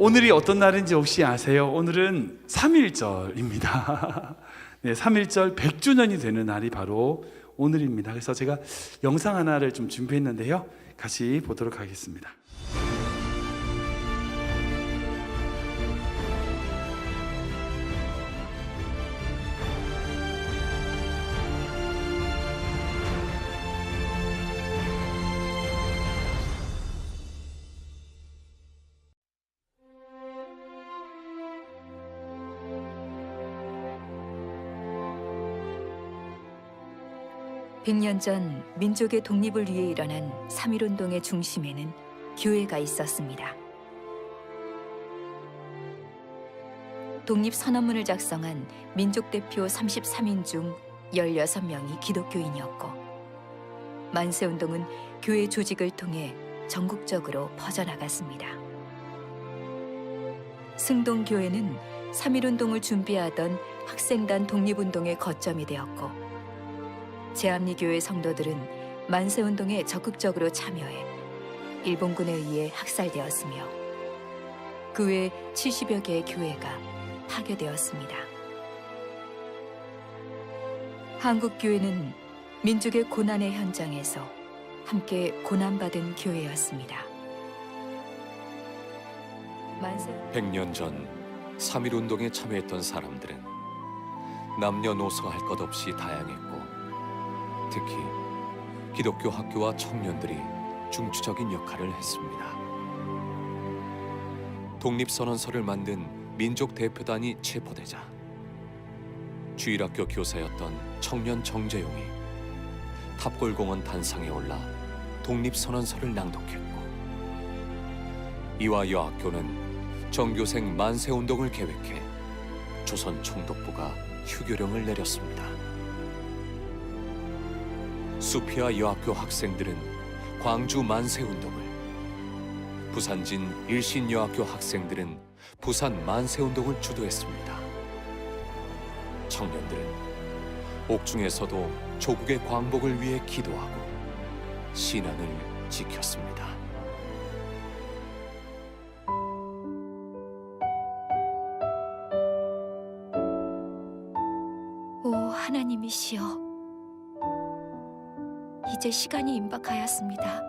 오늘이 어떤 날인지 혹시 아세요? 오늘은 3.1절입니다. 네, 3.1절 100주년이 되는 날이 바로 오늘입니다. 그래서 제가 영상 하나를 좀 준비했는데요, 같이 보도록 하겠습니다. 백 년 전 민족의 독립을 위해 일어난 3.1운동의 중심에는 교회가 있었습니다. 독립선언문을 작성한 민족대표 33인 중 16명이 기독교인이었고, 만세운동은 교회 조직을 통해 전국적으로 퍼져나갔습니다. 승동교회는 3.1운동을 준비하던 학생단 독립운동의 거점이 되었고, 제암리교회 성도들은 만세운동에 적극적으로 참여해 일본군에 의해 학살되었으며, 그 외 70여 개의 교회가 파괴되었습니다. 한국교회는 민족의 고난의 현장에서 함께 고난받은 교회였습니다. 100년 전 3.1운동에 참여했던 사람들은 남녀노소 할 것 없이 다양했고, 특히 기독교 학교와 청년들이 중추적인 역할을 했습니다. 독립선언서를 만든 민족 대표단이 체포되자 주일학교 교사였던 청년 정재용이 탑골공원 단상에 올라 독립선언서를 낭독했고, 이와 여학교는 정교생 만세운동을 계획해 조선 총독부가 휴교령을 내렸습니다. 수피아 여학교 학생들은 광주 만세운동을, 부산진 일신여학교 학생들은 부산 만세운동을 주도했습니다. 청년들은 옥중에서도 조국의 광복을 위해 기도하고 신앙을 지켰습니다. 오 하나님이시여, 이제 시간이 임박하였습니다.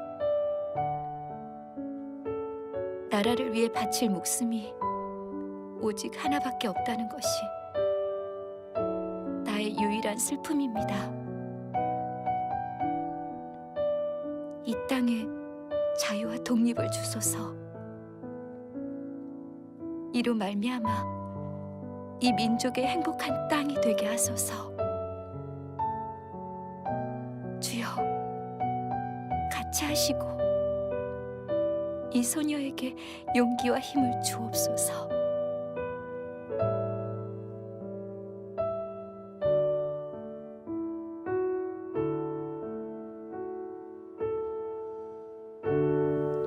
나라를 위해 바칠 목숨이 오직 하나밖에 없다는 것이 나의 유일한 슬픔입니다. 이 땅에 자유와 독립을 주소서. 이로 말미암아 이 민족의 행복한 땅이 되게 하소서. 주여, 같이 하시고 이 소녀에게 용기와 힘을 주옵소서.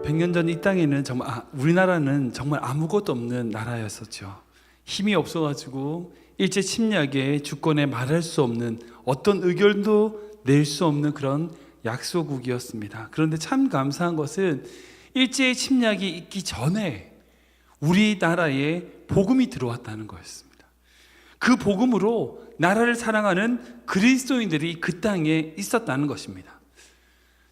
백 년 전 이 땅에는 우리나라는 정말 아무것도 없는 나라였었죠. 힘이 없어가지고 일제 침략에 주권에 말할 수 없는, 어떤 의견도 낼 수 없는 그런 약소국이었습니다. 그런데 참 감사한 것은 일제의 침략이 있기 전에 우리나라에 복음이 들어왔다는 거였습니다. 그 복음으로 나라를 사랑하는 그리스도인들이 그 땅에 있었다는 것입니다.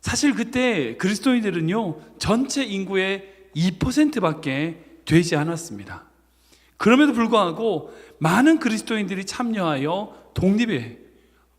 사실 그때 그리스도인들은요, 전체 인구의 2%밖에 되지 않았습니다. 그럼에도 불구하고 많은 그리스도인들이 참여하여 독립에,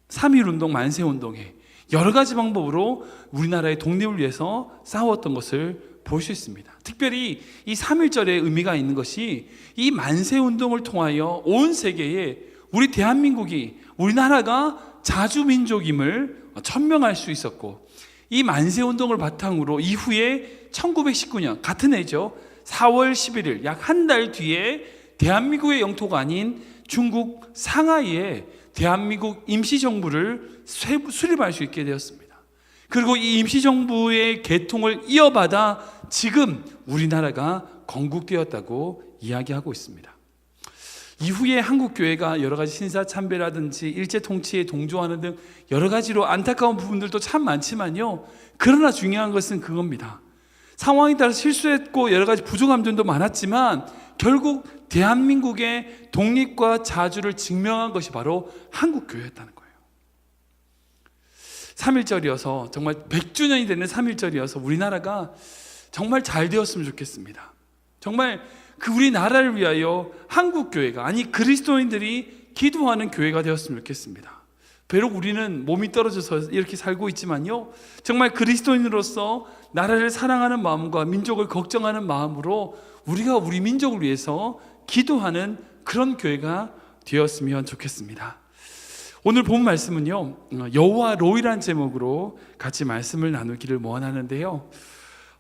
3.1운동, 만세운동에 여러 가지 방법으로 우리나라의 독립을 위해서 싸웠던 것을 볼 수 있습니다. 특별히 이 3.1절의 의미가 있는 것이, 이 만세운동을 통하여 온 세계에 우리 대한민국이, 우리나라가 자주민족임을 천명할 수 있었고, 이 만세운동을 바탕으로 이후에 1919년 같은 해죠, 4월 11일 약 한 달 뒤에 대한민국의 영토가 아닌 중국 상하이에 대한민국 임시정부를 수립할 수 있게 되었습니다. 그리고 이 임시정부의 계통을 이어받아 지금 우리나라가 건국되었다고 이야기하고 있습니다. 이후에 한국교회가 여러 가지 신사참배라든지 일제 통치에 동조하는 등 여러 가지로 안타까운 부분들도 참 많지만요, 그러나 중요한 것은 그겁니다. 상황에 따라 실수했고 여러 가지 부족한 점도 많았지만 결국 대한민국의 독립과 자주를 증명한 것이 바로 한국교회였다는 거예요. 3.1절이어서 정말 100주년이 되는 3.1절이어서 우리나라가 정말 잘 되었으면 좋겠습니다. 정말 그 우리나라를 위하여 한국교회가, 아니 그리스도인들이 기도하는 교회가 되었으면 좋겠습니다. 비록 우리는 몸이 떨어져서 이렇게 살고 있지만요, 정말 그리스도인으로서 나라를 사랑하는 마음과 민족을 걱정하는 마음으로 우리가 우리 민족을 위해서 기도하는 그런 교회가 되었으면 좋겠습니다. 오늘 본 말씀은요, 여호와 로이라는 제목으로 같이 말씀을 나누기를 원하는데요,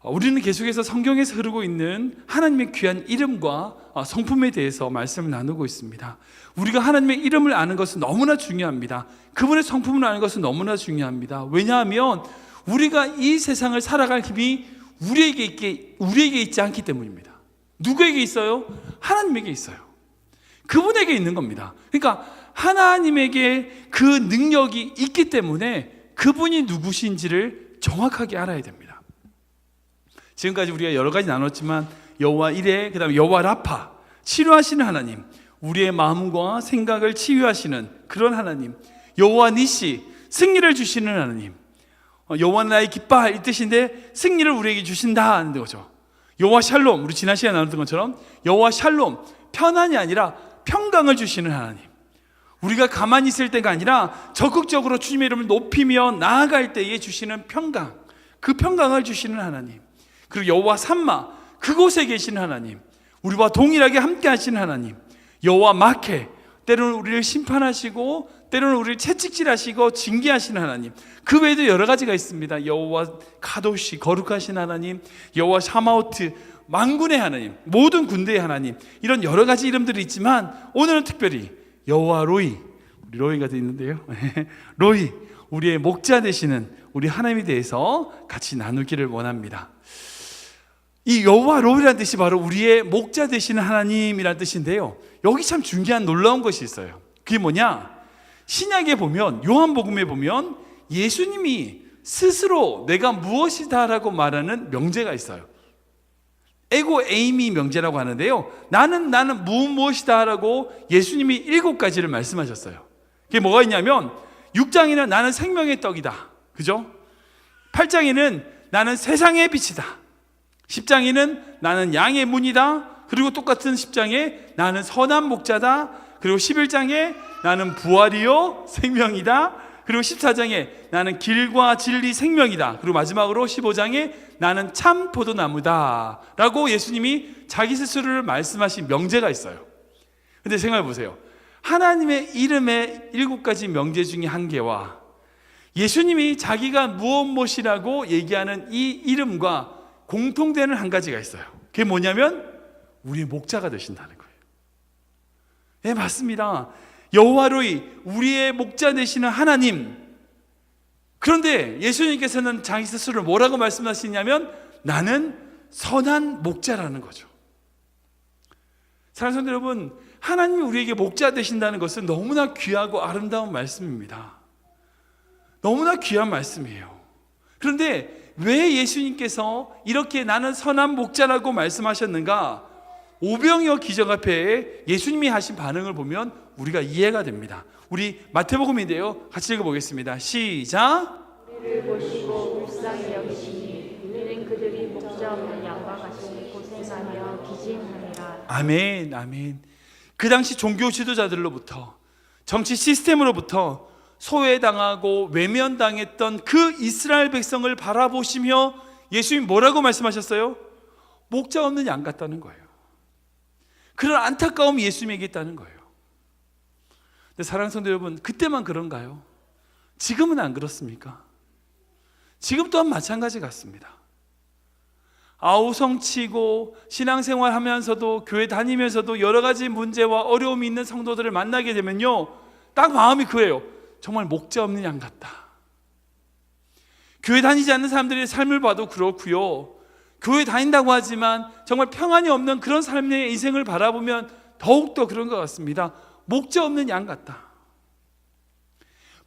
우리는 계속해서 성경에서 흐르고 있는 하나님의 귀한 이름과 성품에 대해서 말씀을 나누고 있습니다. 우리가 하나님의 이름을 아는 것은 너무나 중요합니다. 그분의 성품을 아는 것은 너무나 중요합니다. 왜냐하면 우리가 이 세상을 살아갈 힘이 우리에게 있지 않기 때문입니다. 누구에게 있어요? 하나님에게 있어요. 그분에게 있는 겁니다. 그러니까 하나님에게 그 능력이 있기 때문에 그분이 누구신지를 정확하게 알아야 됩니다. 지금까지 우리가 여러 가지 나눴지만 여호와 이레, 그 다음에 여호와 라파, 치료하시는 하나님, 우리의 마음과 생각을 치유하시는 그런 하나님, 여호와 니시, 승리를 주시는 하나님, 여호와는 나의 기뻐할 이 뜻인데 승리를 우리에게 주신다 하는 거죠. 여호와 샬롬, 우리 지난 시간에 나눴던 것처럼 여호와 샬롬, 편안이 아니라 평강을 주시는 하나님, 우리가 가만히 있을 때가 아니라 적극적으로 주님의 이름을 높이며 나아갈 때에 주시는 평강, 그 평강을 주시는 하나님, 그리고 여호와 삼마, 그곳에 계신 하나님, 우리와 동일하게 함께 하시는 하나님, 여호와 마케, 때로는 우리를 심판하시고 때로는 우리를 채찍질하시고 징계하시는 하나님, 그 외에도 여러 가지가 있습니다. 여호와 카도시, 거룩하신 하나님, 여호와 샤마오트, 만군의 하나님, 모든 군대의 하나님, 이런 여러 가지 이름들이 있지만 오늘은 특별히 여호와 로이, 우리 로이가 되어 있는데요 로이, 우리의 목자 되시는 우리 하나님에 대해서 같이 나누기를 원합니다. 이 여호와 로이라는 뜻이 바로 우리의 목자 되시는 하나님이라는 뜻인데요, 여기 참 중요한 놀라운 것이 있어요. 그게 뭐냐? 신약에 보면, 요한복음에 보면 예수님이 스스로 내가 무엇이다라고 말하는 명제가 있어요. 에고 에이미 명제라고 하는데요, 나는 무엇이다라고 예수님이 7가지를 말씀하셨어요. 그게 뭐가 있냐면 6장에는 나는 생명의 떡이다, 그죠? 8장에는 나는 세상의 빛이다, 10장에는 나는 양의 문이다, 그리고 똑같은 10장에 나는 선한 목자다, 그리고 11장에 나는 부활이요 생명이다, 그리고 14장에 나는 길과 진리 생명이다, 그리고 마지막으로 15장에 나는 참 포도나무다 라고 예수님이 자기 스스로를 말씀하신 명제가 있어요. 근데 생각해 보세요. 하나님의 이름의 7가지 명제 중에 한 개와 예수님이 자기가 무엇이라고 얘기하는 이 이름과 공통되는 한 가지가 있어요. 그게 뭐냐면 우리의 목자가 되신다는 거예요. 네, 맞습니다. 여호와 로이, 우리의 목자 되시는 하나님. 그런데 예수님께서는 자기 스스로를 뭐라고 말씀하시냐면 나는 선한 목자라는 거죠. 사랑하는 성도 여러분, 하나님이 우리에게 목자 되신다는 것은 너무나 귀하고 아름다운 말씀입니다. 너무나 귀한 말씀이에요. 그런데 왜 예수님께서 이렇게 나는 선한 목자라고 말씀하셨는가? 오병이어 기적 앞에 예수님이 하신 반응을 보면 우리가 이해가 됩니다. 우리 마태복음인데요, 같이 읽어보겠습니다. 시작. 우리를 보시고 불쌍히 여기시니 우리는 그들이 목자 없는 양과 같이 고생하며 기진하니라. 아멘, 아멘. 그 당시 종교 지도자들로부터, 정치 시스템으로부터 소외당하고 외면당했던 그 이스라엘 백성을 바라보시며 예수님이 뭐라고 말씀하셨어요? 목자 없는 양 같다는 거예요. 그런 안타까움이 예수님에게 있다는 거예요. 근데 사랑하는 성도 여러분, 그때만 그런가요? 지금은 안 그렇습니까? 지금 또한 마찬가지 같습니다. 아우성치고 신앙생활 하면서도 교회 다니면서도 여러 가지 문제와 어려움이 있는 성도들을 만나게 되면요, 딱 마음이 그래요. 정말 목자 없는 양 같다. 교회 다니지 않는 사람들의 삶을 봐도 그렇고요, 교회 다닌다고 하지만 정말 평안이 없는 그런 삶의 인생을 바라보면 더욱더 그런 것 같습니다. 목자 없는 양 같다.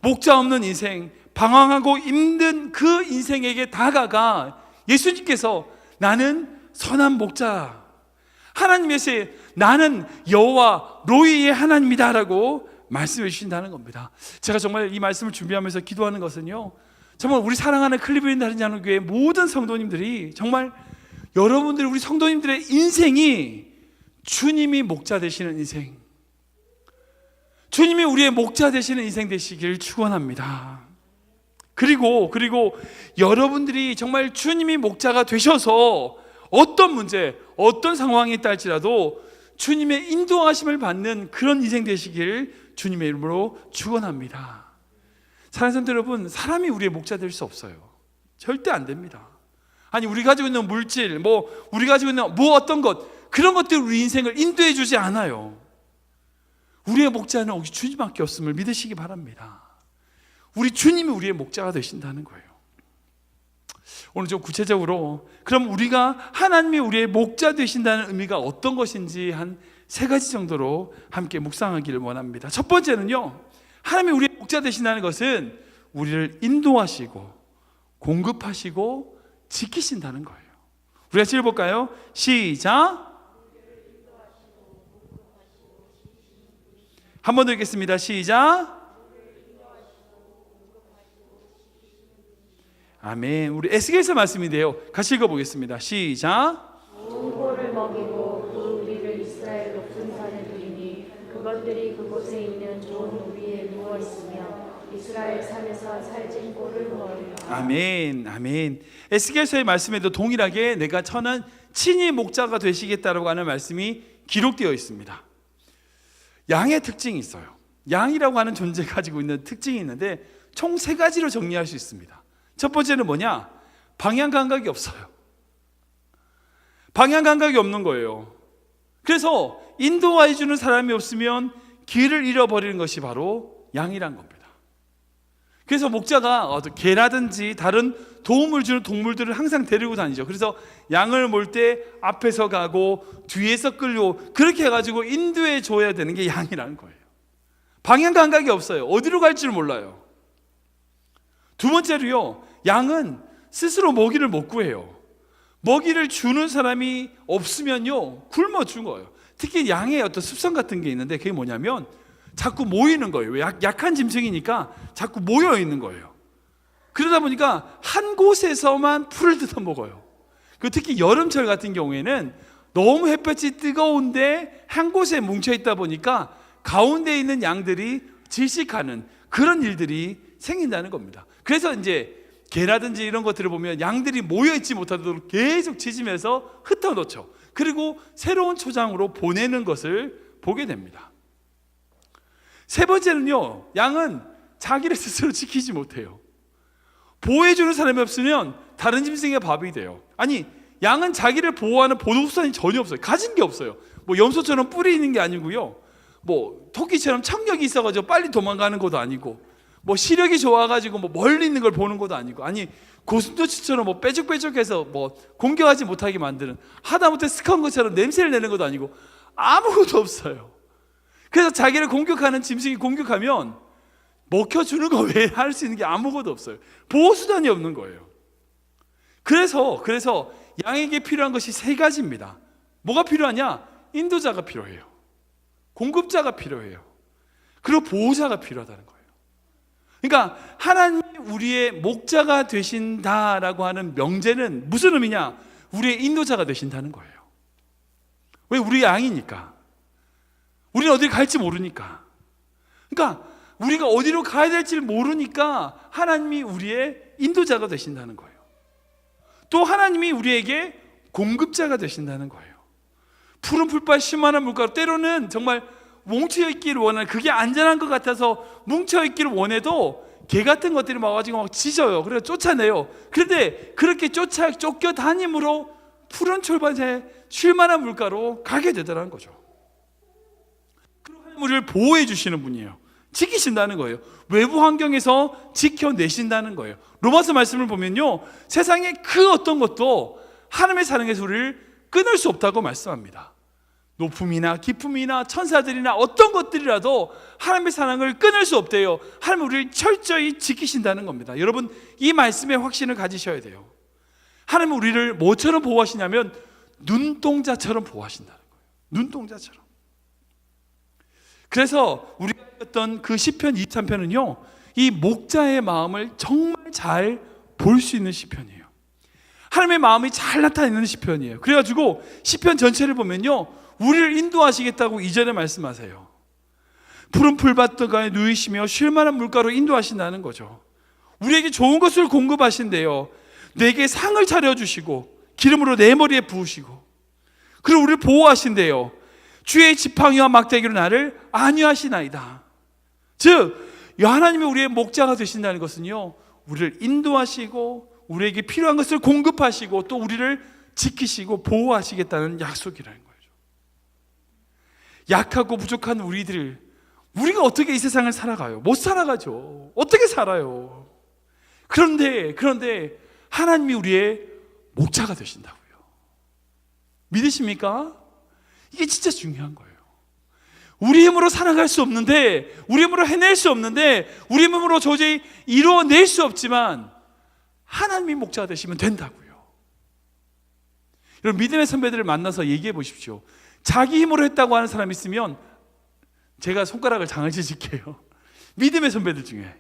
목자 없는 인생, 방황하고 힘든 그 인생에게 다가가 예수님께서 나는 선한 목자, 하나님에서 나는 여호와 로이의 하나님이다라고 말씀해 주신다는 겁니다. 제가 정말 이 말씀을 준비하면서 기도하는 것은요, 정말 우리 사랑하는 클리브랜드 하나님 교회 모든 성도님들이, 정말 여러분들, 우리 성도님들의 인생이 주님이 목자 되시는 인생, 주님이 우리의 목자 되시는 인생 되시길 축원합니다. 그리고 여러분들이 정말 주님이 목자가 되셔서 어떤 문제, 어떤 상황에 있다 할지라도 주님의 인도하심을 받는 그런 인생 되시길 주님의 이름으로 축원합니다. 사랑하는 성도 여러분, 사람이 우리의 목자 될 수 없어요. 절대 안 됩니다. 아니, 우리 가지고 있는 물질, 우리 가지고 있는 어떤 것, 그런 것들이 우리 인생을 인도해 주지 않아요. 우리의 목자는 오직 주님밖에 없음을 믿으시기 바랍니다. 우리 주님이 우리의 목자가 되신다는 거예요. 오늘 좀 구체적으로, 그럼 우리가 하나님이 우리의 목자 되신다는 의미가 어떤 것인지 한 3가지 정도로 함께 묵상하기를 원합니다. 첫 번째는요, 하나님이 우리의 목자 되신다는 것은 우리를 인도하시고 공급하시고 지키신다는 거예요. 우리가 같이 읽어볼까요? 시작. 한 번 더 읽겠습니다. 시작. 아멘. 우리 에스겔서 말씀인데요, 같이 읽어보겠습니다. 시작. 동포를 먹이고 그 우리를 이스라엘 높은 산에 두리니 그것들이 그곳에 있는 좋은 우비에 누워 있으며 이스라엘 산에서 살찐 꼴을 먹으리라. 아멘. 아멘. 에스겔서의 말씀에도 동일하게 내가 천한 친히 목자가 되시겠다라고 하는 말씀이 기록되어 있습니다. 양의 특징이 있어요. 양이라고 하는 존재 가지고 있는 특징이 있는데 총 3가지로 정리할 수 있습니다. 첫 번째는 뭐냐? 방향 감각이 없어요. 방향 감각이 없는 거예요. 그래서 인도해 주는 사람이 없으면 길을 잃어버리는 것이 바로 양이란 겁니다. 그래서 목자가 개라든지 다른 도움을 주는 동물들을 항상 데리고 다니죠. 그래서 양을 몰 때 앞에서 가고 뒤에서 끌고 그렇게 해가지고 인도해 줘야 되는 게 양이라는 거예요. 방향 감각이 없어요. 어디로 갈지를 몰라요. 두 번째로요, 양은 스스로 먹이를 못 구해요. 먹이를 주는 사람이 없으면요, 굶어 죽어요. 특히 양의 어떤 습성 같은 게 있는데 그게 뭐냐면 자꾸 모이는 거예요. 약한 짐승이니까 자꾸 모여 있는 거예요. 그러다 보니까 한 곳에서만 풀을 뜯어 먹어요. 특히 여름철 같은 경우에는 너무 햇볕이 뜨거운데 한 곳에 뭉쳐 있다 보니까 가운데 있는 양들이 질식하는 그런 일들이 생긴다는 겁니다. 그래서 이제 개라든지 이런 것들을 보면 양들이 모여 있지 못하도록 계속 짖으면서 흩어놓죠. 그리고 새로운 초장으로 보내는 것을 보게 됩니다. 세 번째는요, 양은 자기를 스스로 지키지 못해요. 보호해주는 사람이 없으면 다른 짐승의 밥이 돼요. 아니, 양은 자기를 보호하는 보호수단이 전혀 없어요. 가진 게 없어요. 염소처럼 뿔이 있는 게 아니고요, 토끼처럼 청력이 있어가지고 빨리 도망가는 것도 아니고, 시력이 좋아가지고 멀리 있는 걸 보는 것도 아니고, 아니 고슴도치처럼 빼죽빼죽해서 공격하지 못하게 만드는, 하다못해 스컹크처럼 냄새를 내는 것도 아니고 아무것도 없어요. 그래서 자기를 공격하는 짐승이 공격하면 먹혀주는 거 외에 할 수 있는 게 아무것도 없어요. 보호수단이 없는 거예요. 그래서 양에게 필요한 것이 3가지입니다. 뭐가 필요하냐? 인도자가 필요해요. 공급자가 필요해요. 그리고 보호자가 필요하다는 거예요. 그러니까 하나님이 우리의 목자가 되신다라고 하는 명제는 무슨 의미냐? 우리의 인도자가 되신다는 거예요. 왜? 우리 양이니까. 우리는 어디를 갈지 모르니까. 그러니까 우리가 어디로 가야 될지 모르니까 하나님이 우리의 인도자가 되신다는 거예요. 또 하나님이 우리에게 공급자가 되신다는 거예요. 푸른 풀밭 쉴만한 물가로, 때로는 정말 뭉쳐있기를 원하는, 그게 안전한 것 같아서 뭉쳐있기를 원해도 개 같은 것들이 와가지고 짖어요. 그래서 쫓아내요. 그런데 그렇게 쫓겨다님으로 푸른 철밭에 쉴만한 물가로 가게 되더라는 거죠. 그리고 우리를 보호해 주시는 분이에요. 지키신다는 거예요. 외부 환경에서 지켜내신다는 거예요. 로마서 말씀을 보면요, 세상의 그 어떤 것도 하나님의 사랑에서 우리를 끊을 수 없다고 말씀합니다. 높음이나 기쁨이나 천사들이나 어떤 것들이라도 하나님의 사랑을 끊을 수 없대요. 하나님 우리를 철저히 지키신다는 겁니다. 여러분, 이 말씀에 확신을 가지셔야 돼요. 하나님은 우리를 뭐처럼 보호하시냐면 눈동자처럼 보호하신다는 거예요. 눈동자처럼. 그래서 우리가 했던 그 시편 23편은요, 이 목자의 마음을 정말 잘 볼 수 있는 시편이에요. 하나님의 마음이 잘 나타내는 시편이에요. 그래가지고 시편 전체를 보면요, 우리를 인도하시겠다고 이전에 말씀하세요. 푸른 풀밭가에 누이시며 쉴만한 물가로 인도하신다는 거죠. 우리에게 좋은 것을 공급하신대요. 내게 상을 차려주시고 기름으로 내 머리에 부으시고, 그리고 우리를 보호하신대요. 주의 지팡이와 막대기로 나를 안위하시나이다. 즉 하나님이 우리의 목자가 되신다는 것은요, 우리를 인도하시고 우리에게 필요한 것을 공급하시고 또 우리를 지키시고 보호하시겠다는 약속이라는 거죠. 약하고 부족한 우리가 어떻게 이 세상을 살아가요? 못 살아가죠. 어떻게 살아요? 그런데 하나님이 우리의 목자가 되신다고요. 믿으십니까? 이게 진짜 중요한 거예요. 우리 힘으로 살아갈 수 없는데, 우리 힘으로 해낼 수 없는데, 우리 힘으로 도저히 이루어낼 수 없지만 하나님이 목자가 되시면 된다고요. 여러분, 믿음의 선배들을 만나서 얘기해 보십시오. 자기 힘으로 했다고 하는 사람 있으면 제가 손가락을 장을지 질게요. 믿음의 선배들 중에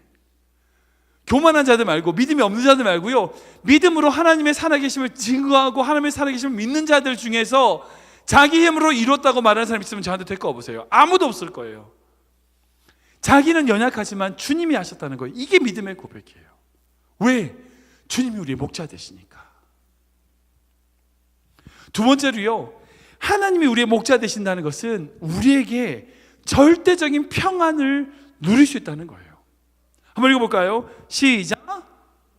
교만한 자들 말고, 믿음이 없는 자들 말고요, 믿음으로 하나님의 살아계심을 증거하고 하나님의 살아계심을 믿는 자들 중에서 자기 힘으로 이뤘다고 말하는 사람 있으면 저한테 데리고 와보세요. 아무도 없을 거예요. 자기는 연약하지만 주님이 하셨다는 거예요. 이게 믿음의 고백이에요. 왜? 주님이 우리의 목자 되시니까. 두 번째로요, 하나님이 우리의 목자 되신다는 것은 우리에게 절대적인 평안을 누릴 수 있다는 거예요. 한번 읽어볼까요? 시작.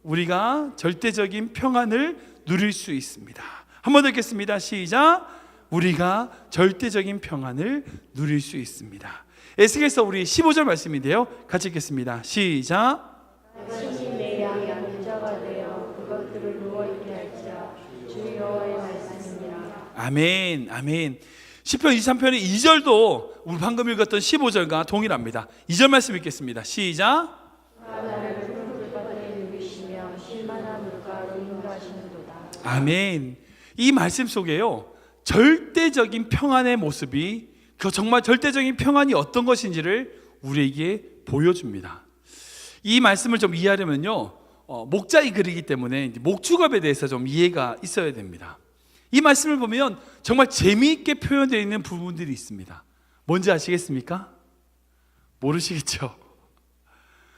우리가 절대적인 평안을 누릴 수 있습니다. 한번 더 읽겠습니다. 시작. 우리가 절대적인 평안을 누릴 수 있습니다. 에스겔서 우리 15절 말씀인데요, 같이 읽겠습니다. 시작. 당신이 내 양의 목자가 되어 그것들을 누워있게 할지라. 주 여호와의 말씀이니라. 아멘, 아멘. 시편 23편의 2절도 우리 방금 읽었던 15절과 동일합니다. 2절 말씀 읽겠습니다. 시작. 나를 푸른 풀밭에 누이시며 쉴만한 물가로 인도하시는도다. 아멘. 이 말씀 속에요, 절대적인 평안의 모습이, 그 정말 절대적인 평안이 어떤 것인지를 우리에게 보여줍니다. 이 말씀을 좀 이해하려면요, 목자의 글이기 때문에 목축업에 대해서 좀 이해가 있어야 됩니다. 이 말씀을 보면 정말 재미있게 표현되어 있는 부분들이 있습니다. 뭔지 아시겠습니까? 모르시겠죠?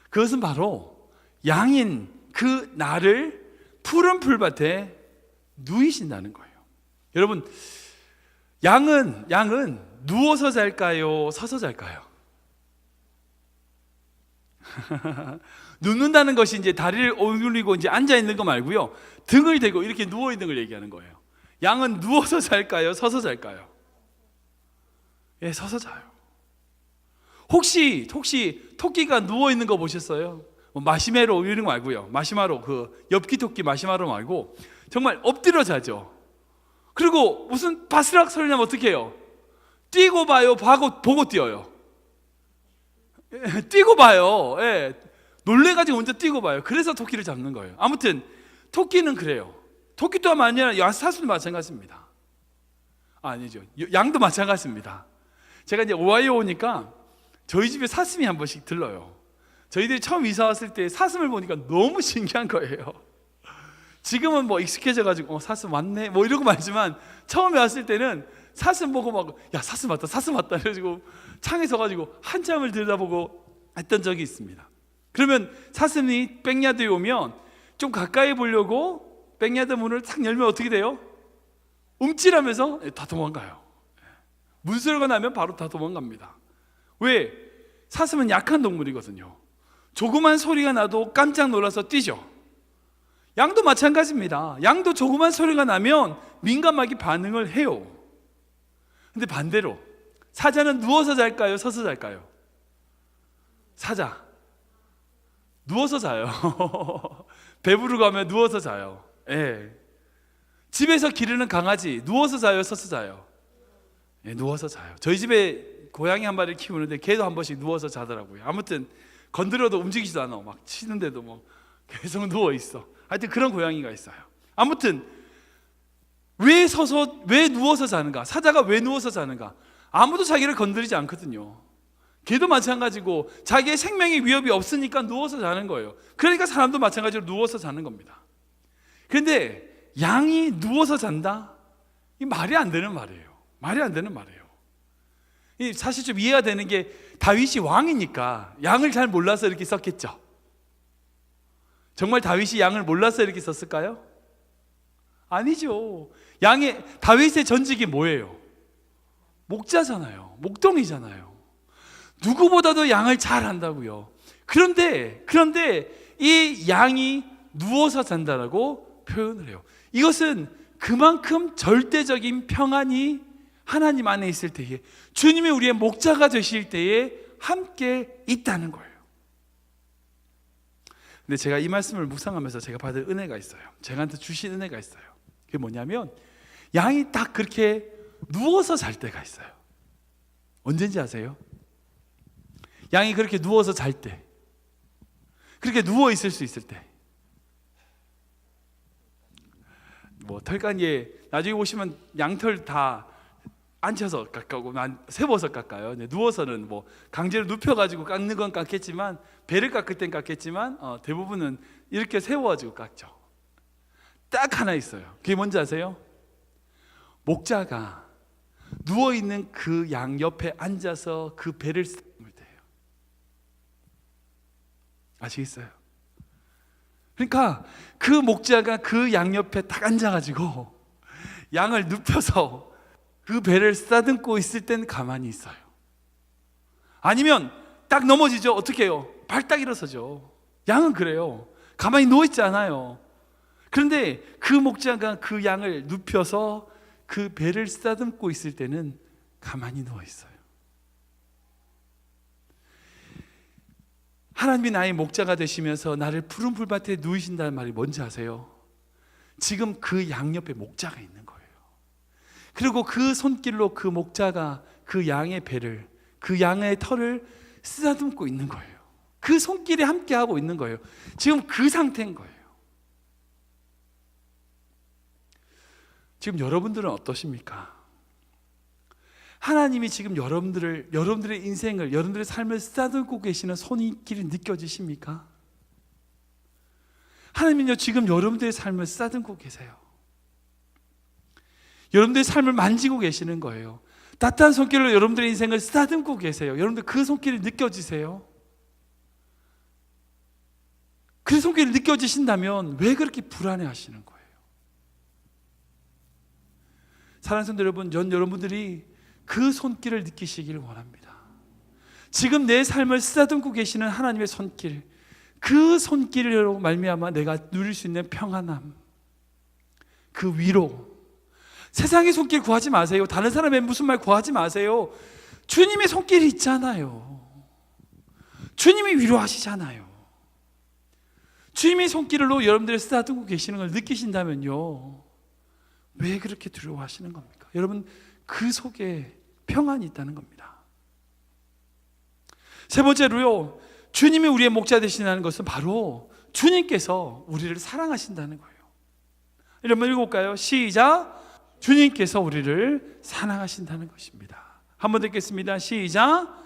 그것은 바로 양인 그 나를 푸른 풀밭에 누이신다는 거예요. 여러분, 양은 누워서 잘까요? 서서 잘까요? 눕는다는 것이 이제 다리를 오므리고 이제 앉아 있는 거 말고요, 등을 대고 이렇게 누워 있는 걸 얘기하는 거예요. 양은 누워서 잘까요? 서서 잘까요? 예, 서서 자요. 혹시 토끼가 누워 있는 거 보셨어요? 마시메로 이런 거 말고요. 마시마로, 그 엽기 토끼 마시마로 말고 정말 엎드려 자죠. 그리고 무슨 바스락 소리 나면 어떻게 해요? 뛰고 봐요, 보고 뛰어요. 뛰고 봐요. 예. 놀래가지고 먼저 뛰고 봐요. 그래서 토끼를 잡는 거예요. 아무튼 토끼는 그래요. 토끼 또한 아니라 사슴도 마찬가지입니다. 아니죠, 양도 마찬가지입니다. 제가 이제 오하이오 오니까 저희 집에 사슴이 한 번씩 들러요. 저희들이 처음 이사 왔을 때 사슴을 보니까 너무 신기한 거예요. 지금은 뭐 익숙해져가지고 사슴 왔네 뭐 이러고 말지만, 처음에 왔을 때는 사슴 보고 막, 야, 사슴 왔다 그래가지고 창에 서가지고 한참을 들여다보고 했던 적이 있습니다. 그러면 사슴이 백야드에 오면 좀 가까이 보려고 백야드 문을 탁 열면 어떻게 돼요? 움찔하면서 다 도망가요. 문소리가 나면 바로 다 도망갑니다. 왜? 사슴은 약한 동물이거든요. 조그만 소리가 나도 깜짝 놀라서 뛰죠. 양도 마찬가지입니다. 양도 조그만 소리가 나면 민감하게 반응을 해요. 근데 반대로 사자는 누워서 잘까요? 서서 잘까요? 사자 누워서 자요. 배부르고 하면 누워서 자요. 예. 집에서 기르는 강아지 누워서 자요? 서서 자요? 예, 누워서 자요. 저희 집에 고양이 한 마리를 키우는데 걔도 한 번씩 누워서 자더라고요. 아무튼 건드려도 움직이지도 않아. 막 치는데도 뭐 계속 누워 있어. 하여튼 그런 고양이가 있어요. 아무튼 왜 누워서 자는가? 사자가 왜 누워서 자는가? 아무도 자기를 건드리지 않거든요. 개도 마찬가지고 자기의 생명의 위협이 없으니까 누워서 자는 거예요. 그러니까 사람도 마찬가지로 누워서 자는 겁니다. 그런데 양이 누워서 잔다? 이 말이 안 되는 말이에요. 말이 안 되는 말이에요. 사실 좀 이해가 되는 게 다윗이 왕이니까 양을 잘 몰라서 이렇게 썼겠죠. 정말 다윗이 양을 몰라서 이렇게 썼을까요? 아니죠. 다윗의 전직이 뭐예요? 목자잖아요. 목동이잖아요. 누구보다도 양을 잘 안다고요. 그런데 이 양이 누워서 잔다라고 표현을 해요. 이것은 그만큼 절대적인 평안이 하나님 안에 있을 때에, 주님이 우리의 목자가 되실 때에 함께 있다는 거예요. 근데 제가 이 말씀을 묵상하면서 제가 받은 은혜가 있어요. 제가한테 주신 은혜가 있어요. 그게 뭐냐면 양이 딱 그렇게 누워서 잘 때가 있어요. 언제인지 아세요? 양이 그렇게 누워서 잘 때, 그렇게 누워 있을 수 있을 때, 털간이에 나중에 보시면 양털 다 앉혀서 깎고 세워서 깎아요. 누워서는 강제로 눕혀가지고 깎는 건 깎겠지만, 배를 깎을 땐 깎겠지만 대부분은 이렇게 세워가지고 깎죠. 딱 하나 있어요. 그게 뭔지 아세요? 목자가 누워있는 그 양 옆에 앉아서 그 배를 쓰물 때예요. 아시겠어요? 그러니까 그 목자가 그 양 옆에 딱 앉아가지고 양을 눕혀서 그 배를 쓰다듬고 있을 땐 가만히 있어요. 아니면 딱 넘어지죠. 어떻게 해요? 발딱 일어서죠. 양은 그래요. 가만히 누워있지 않아요. 그런데 그 목자가 그 양을 눕혀서 그 배를 쓰다듬고 있을 때는 가만히 누워있어요. 하나님이 나의 목자가 되시면서 나를 푸른 풀밭에 누이신다는 말이 뭔지 아세요? 지금 그 양 옆에 목자가 있는 거예요. 그리고 그 손길로 그 목자가 그 양의 배를, 그 양의 털을 쓰다듬고 있는 거예요. 그 손길이 함께하고 있는 거예요. 지금 그 상태인 거예요. 지금 여러분들은 어떠십니까? 하나님이 지금 여러분들의 인생을, 여러분들의 삶을 쓰다듬고 계시는 손길이 느껴지십니까? 하나님은요, 지금 여러분들의 삶을 쓰다듬고 계세요. 여러분들의 삶을 만지고 계시는 거예요. 따뜻한 손길로 여러분들의 인생을 쓰다듬고 계세요. 여러분들 그 손길이 느껴지세요? 그 손길이 느껴지신다면 왜 그렇게 불안해 하시는 거예요? 사랑하는 성도 여러분, 전 여러분들이 그 손길을 느끼시기를 원합니다. 지금 내 삶을 쓰다듬고 계시는 하나님의 손길, 그 손길로 말미암아 내가 누릴 수 있는 평안함, 그 위로. 세상의 손길 구하지 마세요. 다른 사람의 무슨 말 구하지 마세요. 주님의 손길이 있잖아요. 주님이 위로하시잖아요. 주님의 손길로 여러분들을 쓰다듬고 계시는 걸 느끼신다면요, 왜 그렇게 두려워하시는 겁니까? 여러분, 그 속에 평안이 있다는 겁니다. 세 번째로요, 주님이 우리의 목자 되신다는 것은 바로 주님께서 우리를 사랑하신다는 거예요. 여러분 읽어볼까요? 시작. 주님께서 우리를 사랑하신다는 것입니다. 한번 듣겠습니다. 시작.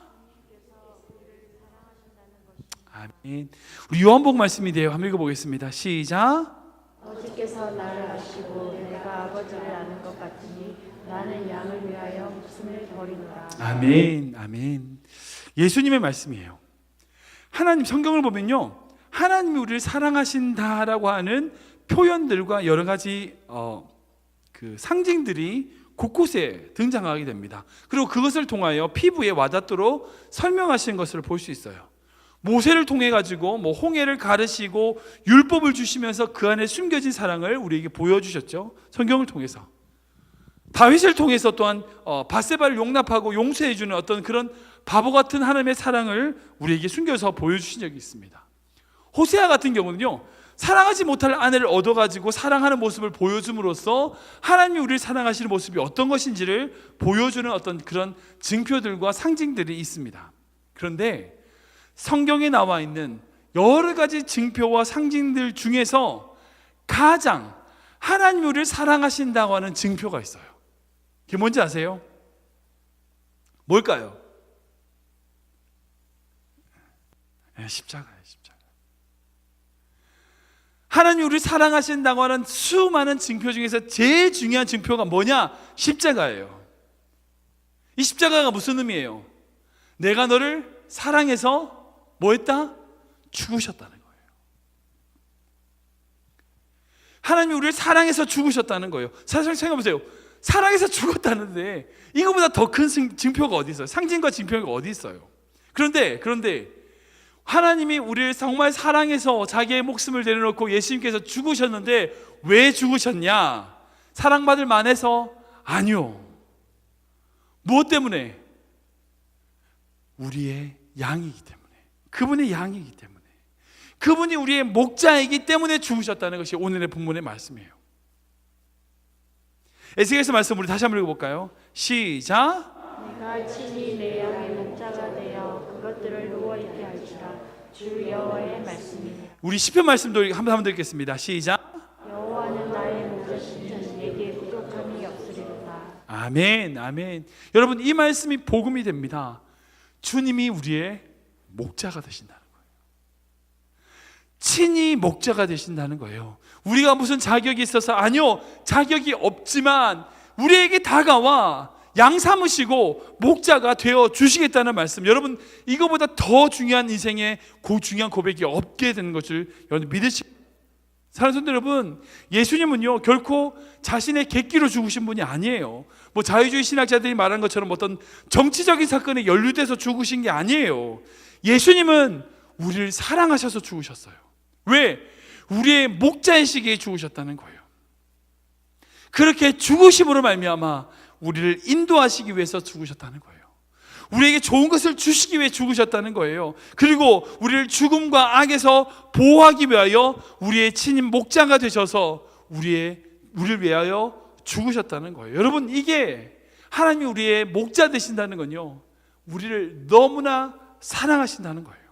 아멘. 우리 요한복음 말씀인데요, 한번 읽어보겠습니다. 시작. 아버지께서 나를 아시고 내가 아버지를 아는 것 같으니 나는 양을 위하여 목숨을 버리노라. 아멘. 아멘. 예수님의 말씀이에요. 하나님 성경을 보면요, 하나님이 우리를 사랑하신다라고 하는 표현들과 여러 가지 그 상징들이 곳곳에 등장하게 됩니다. 그리고 그것을 통하여 피부에 와닿도록 설명하신 것을 볼 수 있어요. 모세를 통해 가지고 홍해를 가르시고 율법을 주시면서 그 안에 숨겨진 사랑을 우리에게 보여주셨죠. 성경을 통해서. 다윗을 통해서 또한 밧세바를 용납하고 용서해주는 어떤 그런 바보 같은 하나님의 사랑을 우리에게 숨겨서 보여주신 적이 있습니다. 호세아 같은 경우는요, 사랑하지 못할 아내를 얻어가지고 사랑하는 모습을 보여줌으로써 하나님이 우리를 사랑하시는 모습이 어떤 것인지를 보여주는 어떤 그런 증표들과 상징들이 있습니다. 그런데 성경에 나와 있는 여러 가지 증표와 상징들 중에서 가장 하나님 우리를 사랑하신다고 하는 증표가 있어요. 그게 뭔지 아세요? 뭘까요? 십자가예요. 십자가. 하나님 우리를 사랑하신다고 하는 수많은 증표 중에서 제일 중요한 증표가 뭐냐? 십자가예요. 이 십자가가 무슨 의미예요? 내가 너를 사랑해서 뭐 했다? 죽으셨다는 거예요. 하나님이 우리를 사랑해서 죽으셨다는 거예요. 사실 생각해보세요. 사랑해서 죽었다는데 이거보다 더 큰 증표가 어디 있어요? 상징과 증표가 어디 있어요? 그런데 하나님이 우리를 정말 사랑해서 자기의 목숨을 내려놓고 예수님께서 죽으셨는데 왜 죽으셨냐? 사랑받을 만해서? 아니요. 무엇 때문에? 우리의 양이기 때문에. 그분의 양이기 때문에. 그분이 우리의 목자이기 때문에 죽으셨다는 것이 오늘의 본문의 말씀이에요. 에스겔서 말씀 우리 다시 한번 읽어볼까요? 시작. 내가 친히 내 양의 목자가 되어 그것들을 누워있게 할지라. 주 여호와의 말씀이니. 우리 시편 말씀도 한번 읽겠습니다. 시작. 여호와는 나의 목자시니 내게 부족함이 없으리로다. 아멘, 아멘. 여러분, 이 말씀이 복음이 됩니다. 주님이 우리의 목자가 되신다는 거예요. 친히 목자가 되신다는 거예요. 우리가 무슨 자격이 있어서? 아니요, 자격이 없지만 우리에게 다가와 양 삼으시고 목자가 되어 주시겠다는 말씀. 여러분, 이거보다 더 중요한 인생의 중요한 고백이 없게 되는 것을 여러분 믿으시고, 사랑하는 성도 여러분, 예수님은요 결코 자신의 객기로 죽으신 분이 아니에요. 뭐 자유주의 신학자들이 말한 것처럼 어떤 정치적인 사건에 연루돼서 죽으신 게 아니에요. 예수님은 우리를 사랑하셔서 죽으셨어요. 왜? 우리의 목자이시기에 죽으셨다는 거예요. 그렇게 죽으심으로 말미암아 우리를 인도하시기 위해서 죽으셨다는 거예요. 우리에게 좋은 것을 주시기 위해 죽으셨다는 거예요. 그리고 우리를 죽음과 악에서 보호하기 위하여 우리의 친인 목자가 되셔서 우리를 위하여 죽으셨다는 거예요. 여러분, 이게 하나님이 우리의 목자 되신다는 건요, 우리를 너무나 사랑하신다는 거예요.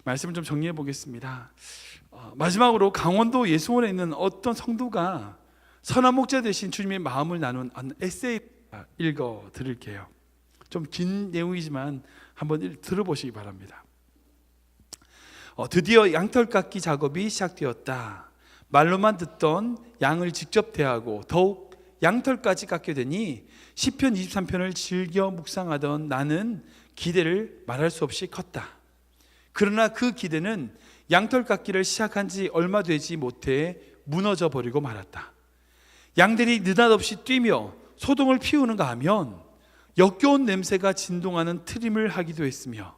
말씀을 좀 정리해 보겠습니다. 마지막으로 강원도 예수원에 있는 어떤 성도가 선한 목자 되신 주님의 마음을 나눈 에세이 읽어 드릴게요. 좀 긴 내용이지만 한번 들어보시기 바랍니다. 드디어 양털 깎기 작업이 시작되었다. 말로만 듣던 양을 직접 대하고 더욱 양털까지 깎게 되니 시편 23편을 즐겨 묵상하던 나는 기대를 말할 수 없이 컸다. 그러나 그 기대는 양털 깎기를 시작한 지 얼마 되지 못해 무너져 버리고 말았다. 양들이 느닷없이 뛰며 소동을 피우는가 하면 역겨운 냄새가 진동하는 트림을 하기도 했으며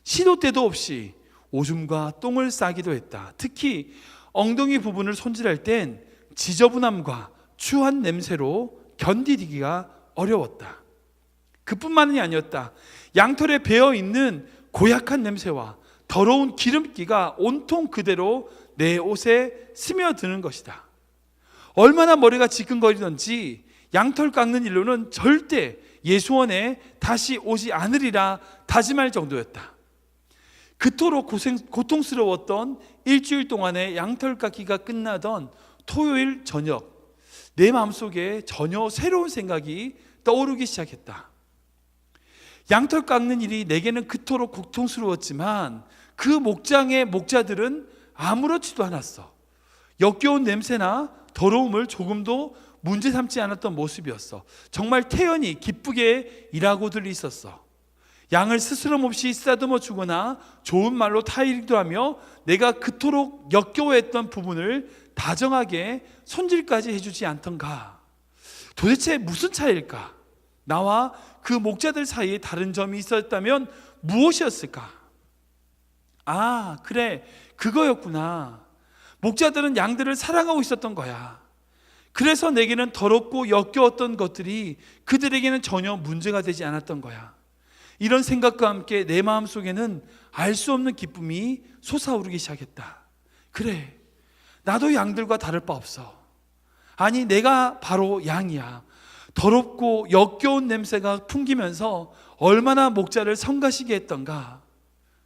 시도 때도 없이 오줌과 똥을 싸기도 했다. 특히 엉덩이 부분을 손질할 땐 지저분함과 추한 냄새로 견디기가 어려웠다. 그뿐만이 아니었다. 양털에 배어있는 고약한 냄새와 더러운 기름기가 온통 그대로 내 옷에 스며드는 것이다. 얼마나 머리가 지끈거리던지 양털 깎는 일로는 절대 예수원에 다시 오지 않으리라 다짐할 정도였다. 그토록 고통스러웠던 일주일 동안의 양털 깎기가 끝나던 토요일 저녁, 내 마음속에 전혀 새로운 생각이 떠오르기 시작했다. 양털 깎는 일이 내게는 그토록 고통스러웠지만 그 목장의 목자들은 아무렇지도 않았어. 역겨운 냄새나 더러움을 조금도 문제 삼지 않았던 모습이었어. 정말 태연히 기쁘게 일하고들 있었어. 양을 스스럼 없이 쓰다듬어 주거나 좋은 말로 타이르기도 하며 내가 그토록 역겨워했던 부분을 다정하게 손질까지 해주지 않던가. 도대체 무슨 차이일까? 나와 그 목자들 사이에 다른 점이 있었다면 무엇이었을까? 아, 그래, 그거였구나. 목자들은 양들을 사랑하고 있었던 거야. 그래서 내게는 더럽고 역겨웠던 것들이 그들에게는 전혀 문제가 되지 않았던 거야. 이런 생각과 함께 내 마음속에는 알 수 없는 기쁨이 솟아오르기 시작했다. 그래, 나도 양들과 다를 바 없어. 아니, 내가 바로 양이야. 더럽고 역겨운 냄새가 풍기면서 얼마나 목자를 성가시게 했던가.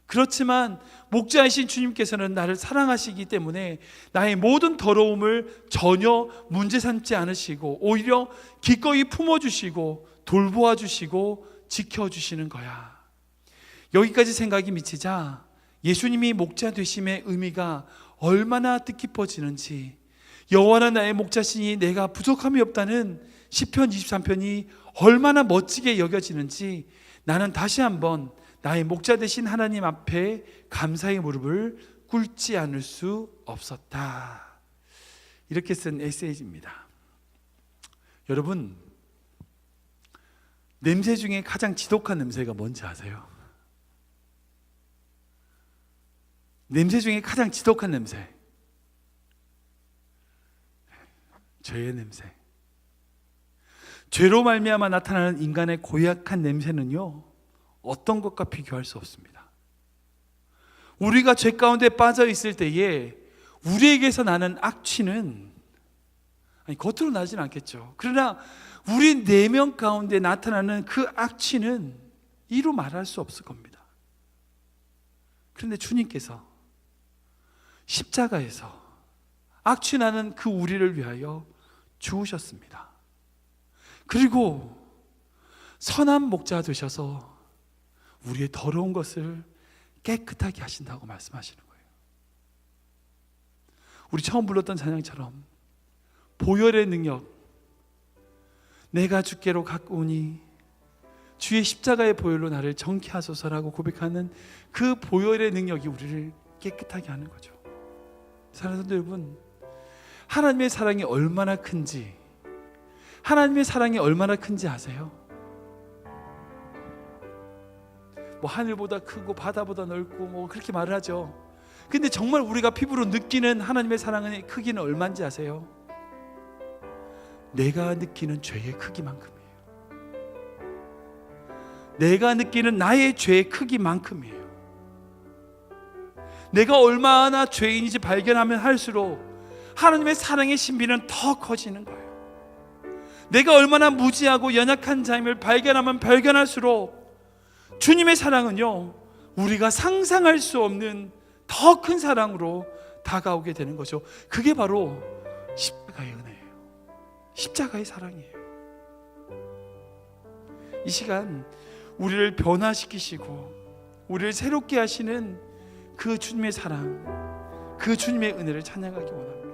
그렇지만 목자이신 주님께서는 나를 사랑하시기 때문에 나의 모든 더러움을 전혀 문제 삼지 않으시고 오히려 기꺼이 품어주시고 돌보아 주시고 지켜주시는 거야. 여기까지 생각이 미치자 예수님이 목자 되심의 의미가 얼마나 뜻깊어지는지, 여호와는 나의 목자시니 내가 부족함이 없다는 시편 23편이 얼마나 멋지게 여겨지는지 나는 다시 한번 나의 목자 되신 하나님 앞에 감사의 무릎을 꿇지 않을 수 없었다. 이렇게 쓴 에세이입니다. 여러분, 냄새 중에 가장 지독한 냄새가 뭔지 아세요? 냄새 중에 가장 지독한 냄새, 죄의 냄새. 죄로 말미암아 나타나는 인간의 고약한 냄새는요, 어떤 것과 비교할 수 없습니다. 우리가 죄 가운데 빠져 있을 때에 우리에게서 나는 악취는 겉으로 나진 않겠죠. 그러나 우리 내면 가운데 나타나는 그 악취는 이루 말할 수 없을 겁니다. 그런데 주님께서 십자가에서 악취 나는 그 우리를 위하여 죽으셨습니다. 그리고 선한 목자 되셔서 우리의 더러운 것을 깨끗하게 하신다고 말씀하시는 거예요. 우리 처음 불렀던 찬양처럼 보혈의 능력, 내가 주께로 가까우니 주의 십자가의 보혈로 나를 정케 하소서라고 고백하는 그 보혈의 능력이 우리를 깨끗하게 하는 거죠. 사랑하는 성도 여러분, 하나님의 사랑이 얼마나 큰지, 하나님의 사랑이 얼마나 큰지 아세요? 뭐 하늘보다 크고 바다보다 넓고 뭐 그렇게 말을 하죠. 근데 정말 우리가 피부로 느끼는 하나님의 사랑의 크기는 얼마인지 아세요? 내가 느끼는 죄의 크기만큼이에요. 내가 느끼는 나의 죄의 크기만큼이에요. 내가 얼마나 죄인인지 발견하면 할수록 하나님의 사랑의 신비는 더 커지는 거예요. 내가 얼마나 무지하고 연약한 자임을 발견하면 발견할수록 주님의 사랑은요, 우리가 상상할 수 없는 더 큰 사랑으로 다가오게 되는 거죠. 그게 바로 십자가의 은혜예요. 십자가의 사랑이에요. 이 시간 우리를 변화시키시고 우리를 새롭게 하시는 그 주님의 사랑, 그 주님의 은혜를 찬양하기 원합니다.